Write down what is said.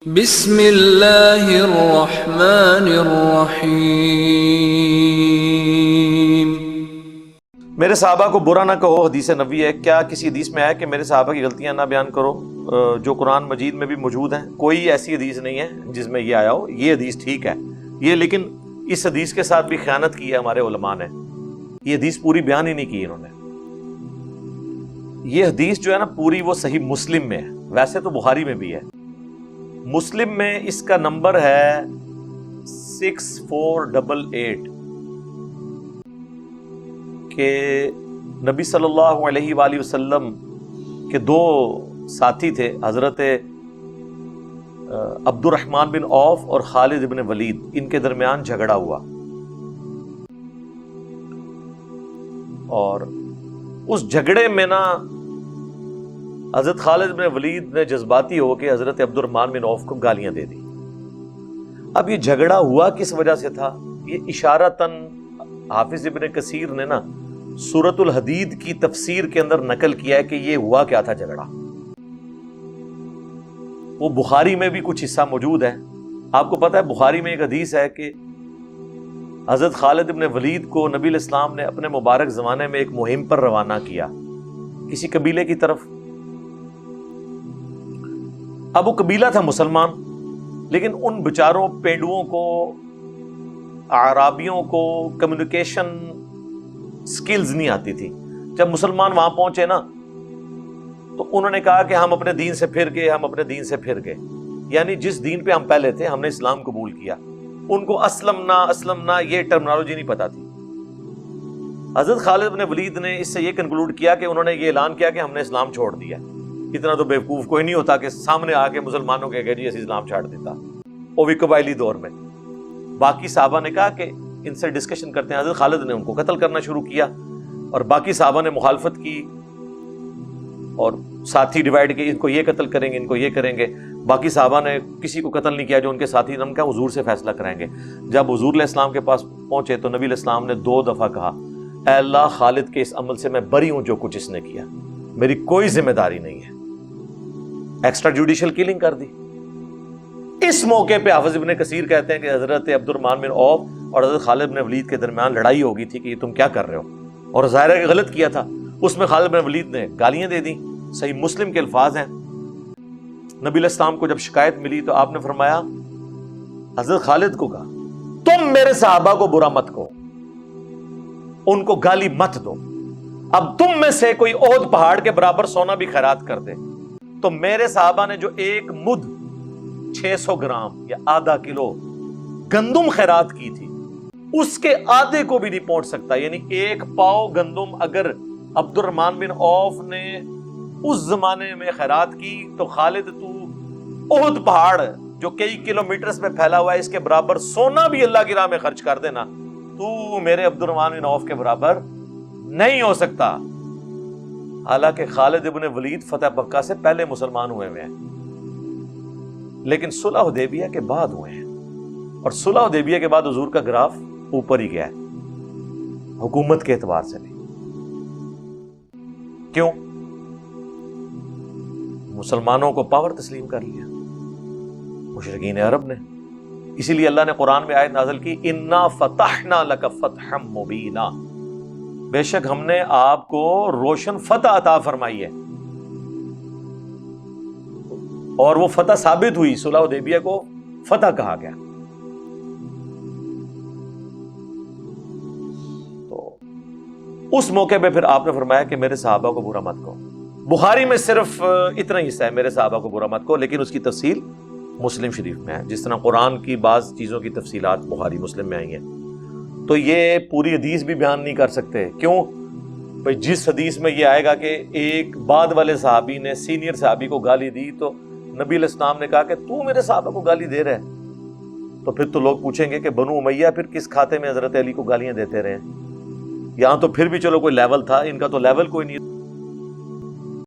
بسم اللہ الرحمن الرحیم۔ میرے صحابہ کو برا نہ کہو حدیث نبوی ہے۔ کیا کسی حدیث میں ہے کہ میرے صحابہ کی غلطیاں نہ بیان کرو جو قرآن مجید میں بھی موجود ہیں؟ کوئی ایسی حدیث نہیں ہے جس میں یہ آیا ہو۔ یہ حدیث ٹھیک ہے یہ، لیکن اس حدیث کے ساتھ بھی خیانت کی ہے ہمارے علماء نے۔ یہ حدیث پوری بیان ہی نہیں کی انہوں نے۔ یہ حدیث جو ہے نا پوری وہ صحیح مسلم میں ہے، ویسے تو بخاری میں بھی ہے۔ مسلم میں اس کا نمبر ہے 6488 کہ نبی صلی اللہ علیہ وآلہ وسلم کے دو ساتھی تھے، حضرت عبد الرحمن بن عوف اور خالد بن ولید، ان کے درمیان جھگڑا ہوا، اور اس جھگڑے میں نا حضرت خالد بن ولید نے جذباتی ہو کے حضرت عبد الرحمن بن عوف کو گالیاں دے دی۔ اب یہ جھگڑا ہوا کس وجہ سے تھا؟ یہ اشارتاً حافظ ابن کثیر نے نا سورۃ الحدید کی تفسیر کے اندر نقل کیا ہے کہ یہ ہوا کیا تھا جھگڑا۔ وہ بخاری میں بھی کچھ حصہ موجود ہے۔ آپ کو پتہ ہے بخاری میں ایک حدیث ہے کہ حضرت خالد بن ولید کو نبی علیہ السلام نے اپنے مبارک زمانے میں ایک مہم پر روانہ کیا کسی قبیلے کی طرف۔ اب وہ قبیلہ تھا مسلمان، لیکن ان بیچاروں پینڈوؤں کو، اعرابیوں کو کمیونیکیشن سکلز نہیں آتی تھی۔ جب مسلمان وہاں پہنچے نا تو انہوں نے کہا کہ ہم اپنے دین سے پھر گئے، ہم اپنے دین سے پھر گئے، یعنی جس دین پہ ہم پہلے تھے ہم نے اسلام قبول کیا۔ ان کو اسلمنا یہ ٹرمنالوجی نہیں پتا تھی۔ حضرت خالد بن ولید نے اس سے یہ کنکلوڈ کیا کہ انہوں نے یہ اعلان کیا کہ ہم نے اسلام چھوڑ دیا۔ اتنا تو بیوقوف کوئی نہیں ہوتا کہ سامنے آ کے مسلمانوں کے جی اسی اسلام چھاڑ دیتا، وہ بھی قبائلی دور میں۔ باقی صحابہ نے کہا کہ ان سے ڈسکشن کرتے ہیں۔ حضرت خالد نے ان کو قتل کرنا شروع کیا، اور باقی صحابہ نے مخالفت کی، اور ساتھی ڈیوائیڈ کیے، ان کو یہ قتل کریں گے، ان کو یہ کریں گے۔ باقی صحابہ نے کسی کو قتل نہیں کیا جو ان کے ساتھی، ہم کیا حضور سے فیصلہ کرائیں گے۔ جب حضور علیہ السلام کے پاس پہنچے تو نبی علیہ السلام نے 2 دفعہ کہا، اے اللہ خالد کے اس عمل سے میں بری ہوں جو کچھ اس نے کیا، میری کوئی ذمہ داری نہیں ہے۔ ایکسٹرا جوڈیشل کلنگ کر دی۔ اس موقع پہ حافظ ابن کثیر کہتے ہیں کہ حضرت عبد الرحمن بن عوف اور حضرت خالد بن ولید کے درمیان لڑائی ہو گئی تھی کہ یہ تم کیا کر رہے ہو، اور ظاہر ہے کہ غلط کیا تھا۔ اس میں خالد بن ولید نے گالیاں دے دی، صحیح مسلم کے الفاظ ہیں۔ نبی علیہ السلام کو جب شکایت ملی تو آپ نے فرمایا، حضرت خالد کو کہا تم میرے صحابہ کو برا مت کہو، ان کو گالی مت دو، اب تم میں سے کوئی احد پہاڑ کے برابر سونا بھی خیرات کر دے تو میرے صحابہ نے جو 1 مد 600 گرام یا آدھا کلو گندم خیرات کی تھی اس کے آدھے کو بھی نہیں پہنچ سکتا۔ یعنی 1 پاؤ گندم اگر عبد الرحمن بن عوف نے اس زمانے میں خیرات کی تو خالد تو احد پہاڑ جو کئی کلومیٹرز پہ پھیلا ہوا ہے اس کے برابر سونا بھی اللہ کی راہ میں خرچ کر دینا، تو میرے عبد الرحمن بن عوف کے برابر نہیں ہو سکتا۔ حالانکہ خالد ابن ولید فتح مکہ سے پہلے مسلمان ہوئے ہیں، لیکن صلح حدیبیہ کے بعد ہوئے ہیں، اور صلح حدیبیہ کے بعد حضور کا گراف اوپر ہی گیا ہے حکومت کے اعتبار سے بھی۔ کیوں؟ مسلمانوں کو پاور تسلیم کر لیا مشرکین عرب نے۔ اسی لیے اللہ نے قرآن میں آیت نازل کی، انا فتحنا لک فتحا مبینا، بے شک ہم نے آپ کو روشن فتح عطا فرمائی ہے، اور وہ فتح ثابت ہوئی۔ صلح حدیبیہ کو فتح کہا گیا۔ تو اس موقع پہ پھر آپ نے فرمایا کہ میرے صحابہ کو برا مت کہو۔ بخاری میں صرف اتنا ہی حصہ ہے میرے صحابہ کو برا مت کہو، لیکن اس کی تفصیل مسلم شریف میں ہے، جس طرح قرآن کی بعض چیزوں کی تفصیلات بخاری مسلم میں آئی ہیں۔ تو یہ پوری حدیث بھی بیان نہیں کر سکتے۔ کیوں؟ بھئی جس حدیث میں یہ آئے گا کہ ایک بعد والے صحابی نے سینئر صحابی کو گالی دی تو نبی علیہ السلام نے کہا کہ تو میرے صحابہ کو گالی دے رہے ہے، تو پھر تو لوگ پوچھیں گے کہ بنو امیہ پھر کس کھاتے میں حضرت علی کو گالیاں دیتے رہے ہیں؟ یہاں تو پھر بھی چلو کوئی لیول تھا، ان کا تو لیول کوئی نہیں۔